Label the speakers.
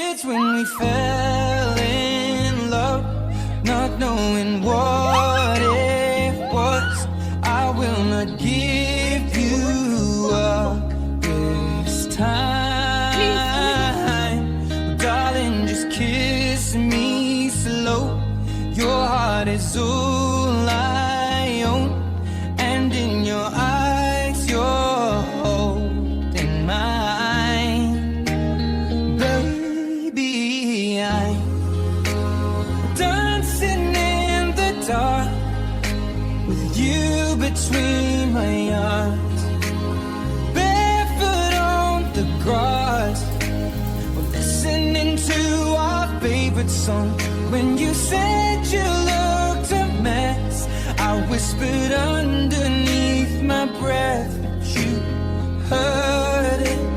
Speaker 1: It's when we fell in love, not knowing what it was. I will not give you up this time. Darling, just kiss me slow. Your heart is all I own, and in your eyes you're holding mine. Baby, I'm dancing in the dark with you between my arms, barefoot on the grass. We're listening to our favorite song. When you said you looked a mess, I whispered underneath my breath, but you heard it.